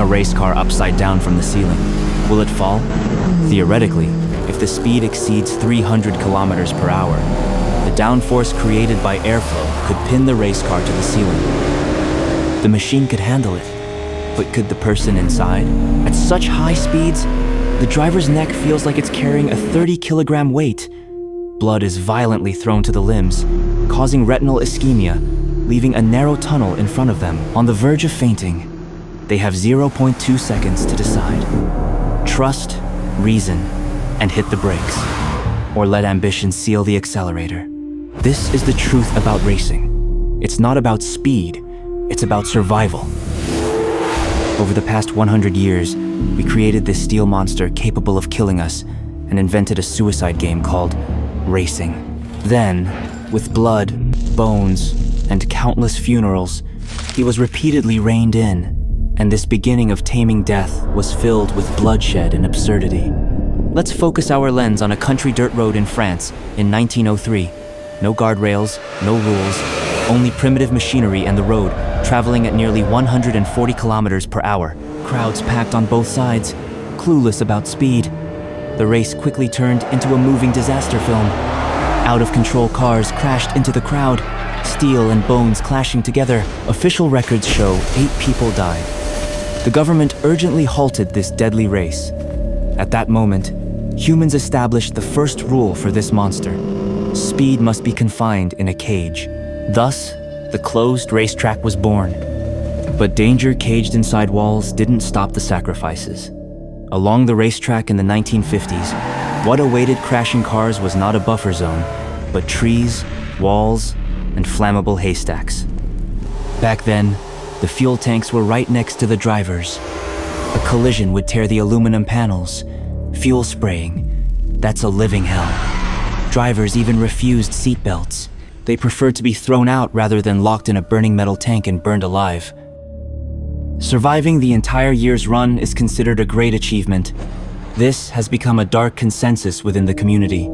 a race car upside down from the ceiling. Will it fall? Theoretically, if the speed exceeds 300 kilometers per hour, the downforce created by airflow could pin the race car to the ceiling. The machine could handle it, but could the person inside? At such high speeds, the driver's neck feels like it's carrying a 30-kilogram weight. Blood is violently thrown to the limbs, causing retinal ischemia, leaving a narrow tunnel in front of them. On the verge of fainting, they have 0.2 seconds to decide. Trust, reason, and hit the brakes, or let ambition seal the accelerator. This is the truth about racing. It's not about speed, it's about survival. Over the past 100 years, we created this steel monster capable of killing us and invented a suicide game called racing. Then, with blood, bones, and countless funerals, he was repeatedly reined in, and this beginning of taming death was filled with bloodshed and absurdity. Let's focus our lens on a country dirt road in France in 1903. No guardrails, no rules, only primitive machinery and the road, traveling at nearly 140 kilometers per hour. Crowds packed on both sides, clueless about speed. The race quickly turned into a moving disaster film. Out-of-control cars crashed into the crowd, steel and bones clashing together. Official records show 8 people died. The government urgently halted this deadly race. At that moment, humans established the first rule for this monster. Speed must be confined in a cage. Thus, the closed racetrack was born. But danger caged inside walls didn't stop the sacrifices. Along the racetrack in the 1950s, what awaited crashing cars was not a buffer zone, but trees, walls, and flammable haystacks. Back then, the fuel tanks were right next to the drivers. A collision would tear the aluminum panels. Fuel spraying, that's a living hell. Drivers even refused seatbelts. They preferred to be thrown out rather than locked in a burning metal tank and burned alive. Surviving the entire year's run is considered a great achievement. This has become a dark consensus within the community.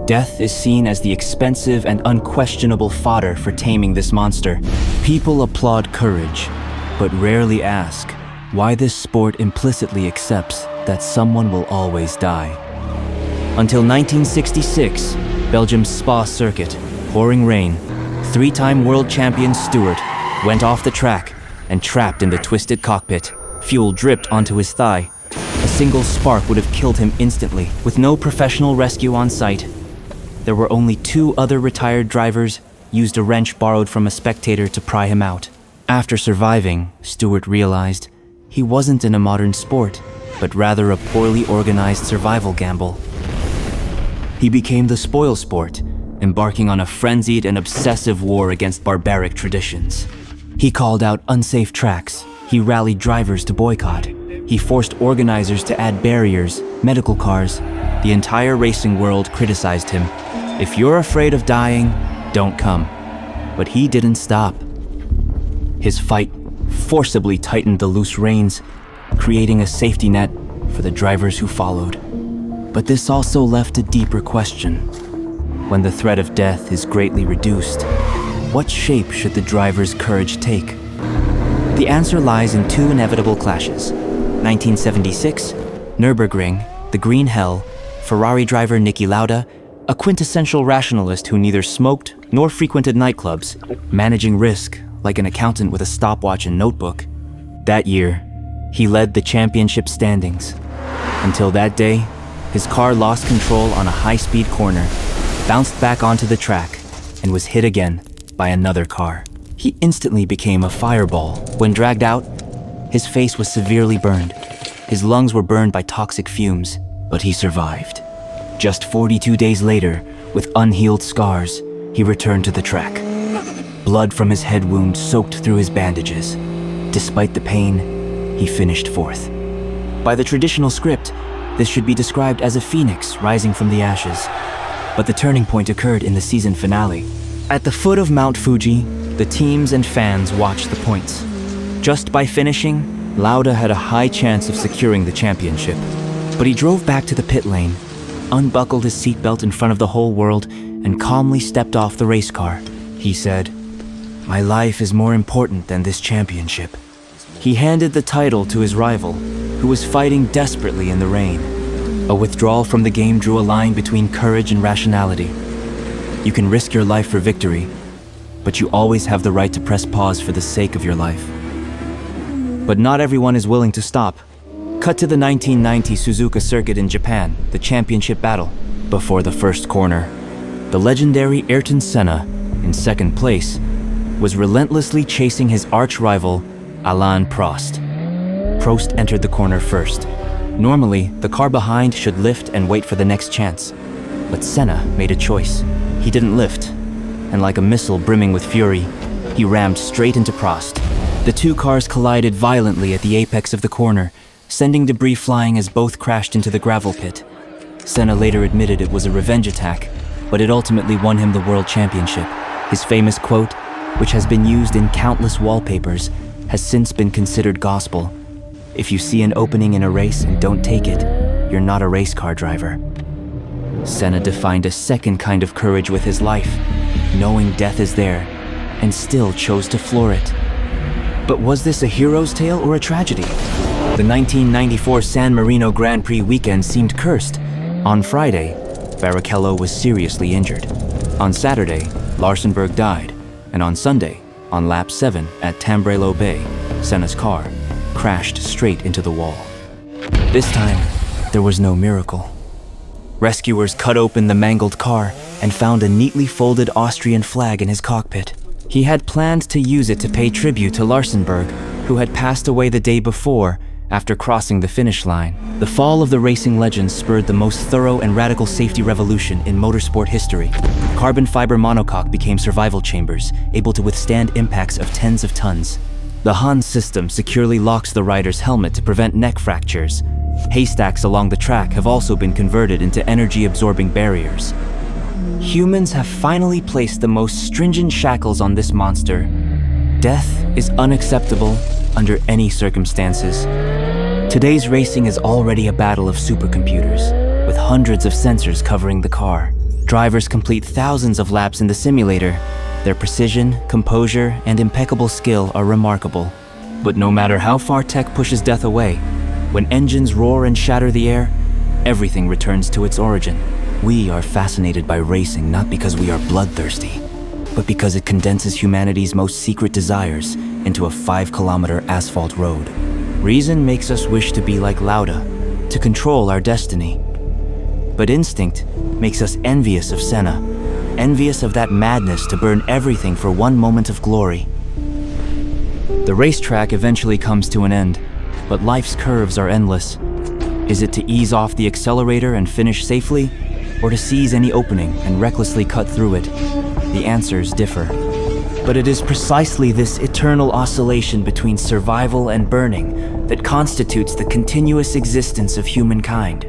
Death is seen as the expensive and unquestionable fodder for taming this monster. People applaud courage, but rarely ask why this sport implicitly accepts that someone will always die. Until 1966, Belgium's Spa circuit, pouring rain, 3-time world champion Stewart went off the track and trapped in the twisted cockpit. Fuel dripped onto his thigh. A single spark would have killed him instantly. With no professional rescue on site, there were only 2 other retired drivers used a wrench borrowed from a spectator to pry him out. After surviving, Stewart realized he wasn't in a modern sport, but rather a poorly organized survival gamble. He became the spoil sport, embarking on a frenzied and obsessive war against barbaric traditions. He called out unsafe tracks. He rallied drivers to boycott. He forced organizers to add barriers, medical cars. The entire racing world criticized him. If you're afraid of dying, don't come. But he didn't stop. His fight forcibly tightened the loose reins, creating a safety net for the drivers who followed. But this also left a deeper question. When the threat of death is greatly reduced, what shape should the driver's courage take? The answer lies in 2 inevitable clashes. 1976, Nürburgring, the Green Hell, Ferrari driver Niki Lauda, a quintessential rationalist who neither smoked nor frequented nightclubs, managing risk like an accountant with a stopwatch and notebook. That year, he led the championship standings. Until that day, his car lost control on a high-speed corner, bounced back onto the track, and was hit again by another car. He instantly became a fireball. When dragged out, his face was severely burned. His lungs were burned by toxic fumes, but he survived. Just 42 days later, with unhealed scars, he returned to the track. Blood from his head wound soaked through his bandages. Despite the pain, he finished 4th. By the traditional script, this should be described as a phoenix rising from the ashes. But the turning point occurred in the season finale. At the foot of Mount Fuji, the teams and fans watched the points. Just by finishing, Lauda had a high chance of securing the championship. But he drove back to the pit lane, unbuckled his seatbelt in front of the whole world, and calmly stepped off the race car. He said, "My life is more important than this championship." He handed the title to his rival, who was fighting desperately in the rain. A withdrawal from the game drew a line between courage and rationality. You can risk your life for victory, but you always have the right to press pause for the sake of your life. But not everyone is willing to stop. Cut to the 1990 Suzuka circuit in Japan, the championship battle. Before the first corner, the legendary Ayrton Senna, in second place, was relentlessly chasing his arch-rival, Alain Prost. Prost entered the corner first. Normally, the car behind should lift and wait for the next chance. But Senna made a choice. He didn't lift, and like a missile brimming with fury, he rammed straight into Prost. The two cars collided violently at the apex of the corner, sending debris flying as both crashed into the gravel pit. Senna later admitted it was a revenge attack, but it ultimately won him the world championship. His famous quote, which has been used in countless wallpapers, has since been considered gospel. If you see an opening in a race and don't take it, you're not a race car driver. Senna defined a second kind of courage with his life, knowing death is there, and still chose to floor it. But was this a hero's tale or a tragedy? The 1994 San Marino Grand Prix weekend seemed cursed. On Friday, Barrichello was seriously injured. On Saturday, Larsenberg died. And on Sunday, on lap 7 at Tambrello Bay, Senna's car crashed straight into the wall. This time, there was no miracle. Rescuers cut open the mangled car and found a neatly folded Austrian flag in his cockpit. He had planned to use it to pay tribute to Larsenberg, who had passed away the day before after crossing the finish line. The fall of the racing legend spurred the most thorough and radical safety revolution in motorsport history. Carbon fiber monocoque became survival chambers, able to withstand impacts of tens of tons. The Hans system securely locks the rider's helmet to prevent neck fractures. Haystacks along the track have also been converted into energy-absorbing barriers. Humans have finally placed the most stringent shackles on this monster. Death is unacceptable under any circumstances. Today's racing is already a battle of supercomputers, with hundreds of sensors covering the car. Drivers complete thousands of laps in the simulator. Their precision, composure, and impeccable skill are remarkable. But no matter how far tech pushes death away, when engines roar and shatter the air, everything returns to its origin. We are fascinated by racing not because we are bloodthirsty, but because it condenses humanity's most secret desires into a 5-kilometer asphalt road. Reason makes us wish to be like Lauda, to control our destiny. But instinct makes us envious of Senna, envious of that madness to burn everything for one moment of glory. The racetrack eventually comes to an end, but life's curves are endless. Is it to ease off the accelerator and finish safely, or to seize any opening and recklessly cut through it? The answers differ. But it is precisely this eternal oscillation between survival and burning that constitutes the continuous existence of humankind.